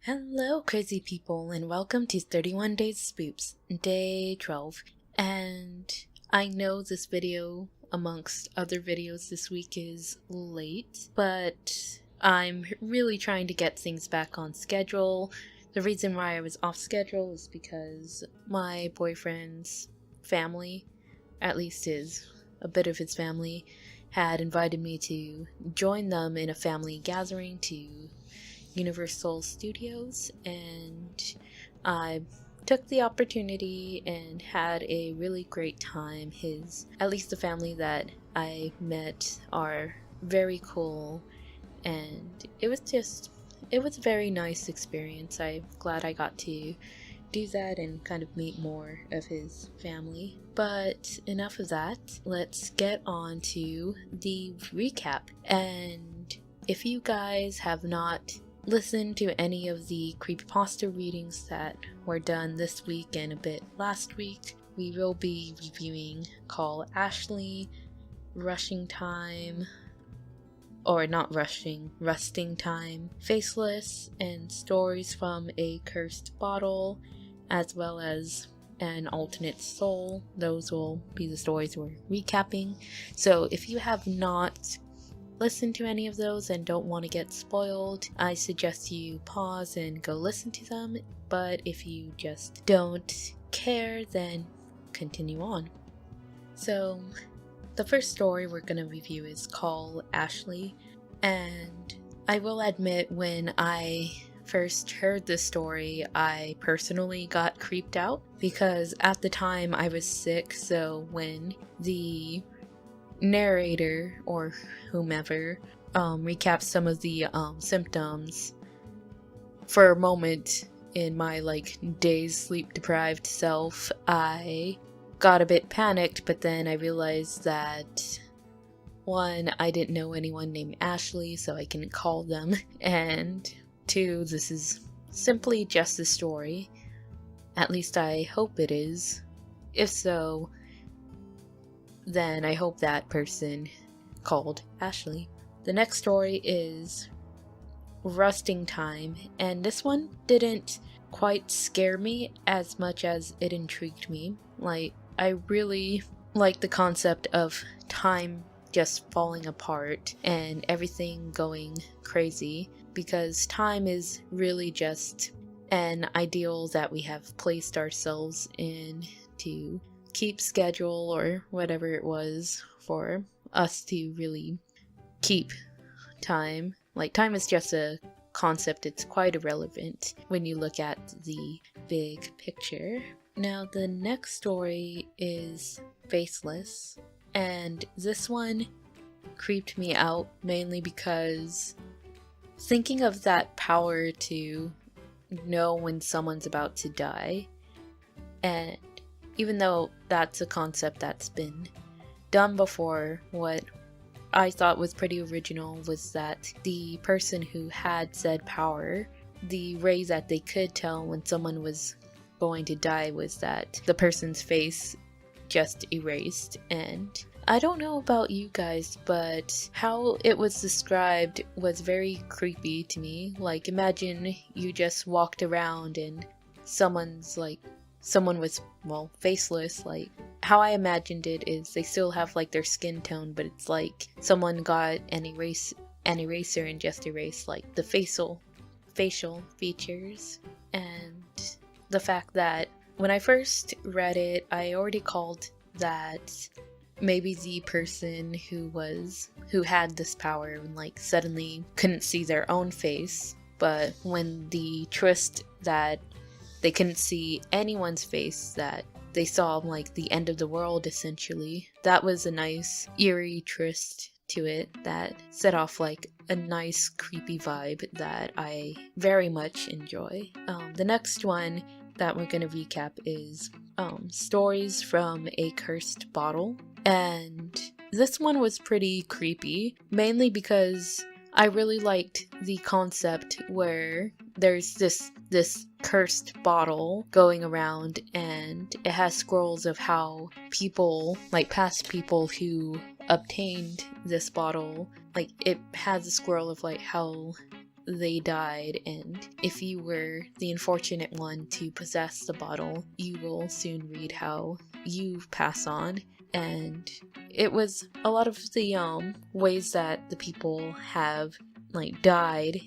Hello, crazy people, and welcome to 31 Days Spoops, Day 12. And I know this video, amongst other videos this week, is late, but I'm really trying to get things back on schedule. The reason why I was off schedule is because my boyfriend's family, at least a bit of his family, had invited me to join them in a family gathering to Universal Studios, and I took the opportunity and had a really great time. At least the family that I met are very cool, and it was a very nice experience. I'm glad I got to do that and kind of meet more of his family. But enough of that, let's get on to the recap. And if you guys have not listened to any of the creepypasta readings that were done this week and a bit last week, we will be reviewing Call Ashley, Rushing Time, or not Rushing, Rusting Time, Faceless, and Stories from a Cursed Bottle, as well as An Alternate Soul. Those will be the stories we're recapping. So if you have not listen to any of those and don't want to get spoiled, I suggest you pause and go listen to them. But if you just don't care, then continue on. So the first story we're going to review is Call Ashley, and I will admit, when I first heard this story, I personally got creeped out because at the time I was sick. So when the narrator or whomever recaps some of the symptoms, for a moment in my days sleep deprived self, I got a bit panicked. But then I realized that, one, I didn't know anyone named Ashley, so I can call them, and two, this is simply just a story. At least I hope it is. If so, then I hope that person called Ashley. The next story is Rusting Time, and this one didn't quite scare me as much as it intrigued me. I really like the concept of time just falling apart and everything going crazy, because time is really just an ideal that we have placed ourselves in to keep schedule or whatever it was for us to really keep time. Time is just a concept, it's quite irrelevant when you look at the big picture. Now the next story is Faceless, and this one creeped me out mainly because thinking of that power to know when someone's about to die, and even though that's a concept that's been done before, what I thought was pretty original was that the person who had said power, the way that they could tell when someone was going to die was that the person's face just erased. And I don't know about you guys, but how it was described was very creepy to me. Imagine you just walked around and someone was, faceless. How I imagined it is they still have their skin tone, but it's like someone got an eraser and just erased the facial features. And the fact that when I first read it, I already called that maybe the person who had this power and suddenly couldn't see their own face, but when the twist that they couldn't see anyone's face, that they saw the end of the world essentially. That was a nice eerie twist to it that set off a nice creepy vibe that I very much enjoy. The next one that we're gonna recap is Stories from a Cursed Bottle, and this one was pretty creepy, mainly because I really liked the concept where there's this cursed bottle going around, and it has scrolls of how people, past people who obtained this bottle, it has a scroll of how they died, and if you were the unfortunate one to possess the bottle, you will soon read how you pass on. And it was a lot of the ways that the people have like died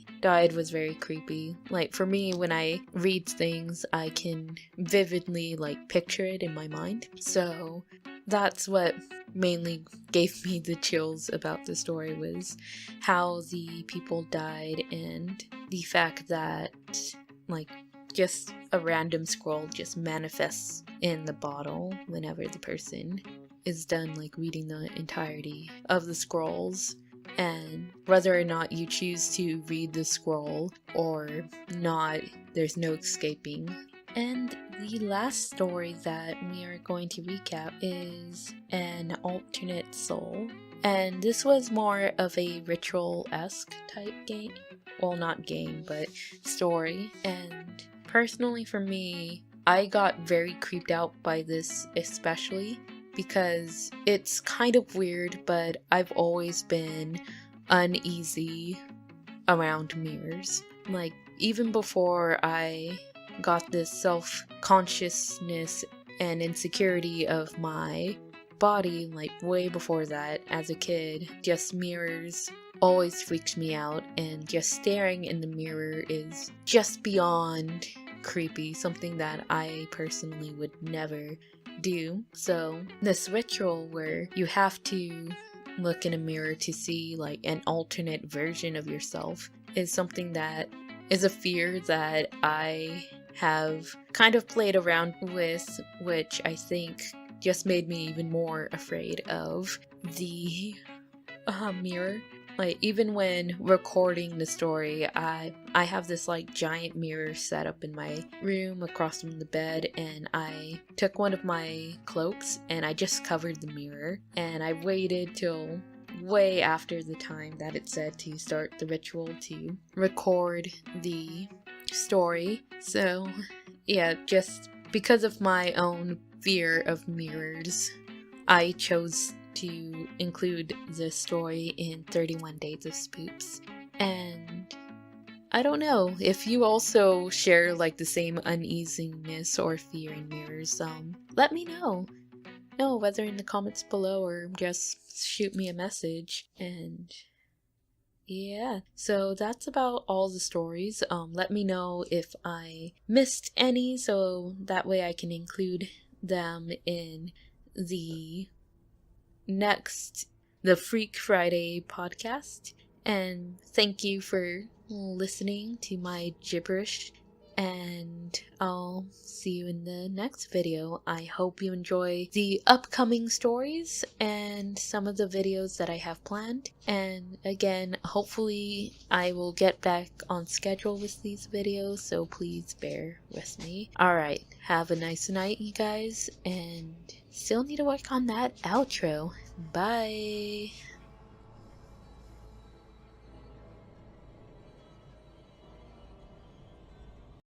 was very creepy. Like for me, when I read things, I can vividly like picture it in my mind. So that's what mainly gave me the chills about the story, was how the people died, and the fact that like just a random scroll just manifests in the bottle whenever the person is done like reading the entirety of the scrolls. And whether or not you choose to read the scroll or not, there's no escaping. And the last story that we are going to recap is An Alternate Soul. And this was more of a ritual-esque type game. Well, not game, but story. And personally for me, I got very creeped out by this, especially because it's kind of weird, but I've always been uneasy around mirrors. Like, even before I got this self-consciousness and insecurity of my body, like way before that, as a kid, just mirrors always freaked me out, and just staring in the mirror is just beyond creepy, something that I personally would never do. So this ritual where you have to look in a mirror to see like an alternate version of yourself is something that is a fear that I have kind of played around with, which I think just made me even more afraid of the mirror. Like, even when recording the story, I have this like giant mirror set up in my room across from the bed, and I took one of my cloaks and I just covered the mirror, and I waited till way after the time that it said to start the ritual to record the story. So yeah, just because of my own fear of mirrors, I chose to include this story in 31 Days of Spoops. And I don't know if you also share like the same uneasiness or fear in mirrors. Let me know. Whether in the comments below or just shoot me a message. And yeah, so that's about all the stories. Let me know if I missed any, so that way I can include them in the Freak Friday podcast. And thank you for listening to my gibberish, and I'll see you in the next video. I hope you enjoy the upcoming stories and some of the videos that I have planned. And again, hopefully I will get back on schedule with these videos, so please bear with me. Alright, have a nice night, you guys, and still need to work on that outro. Bye!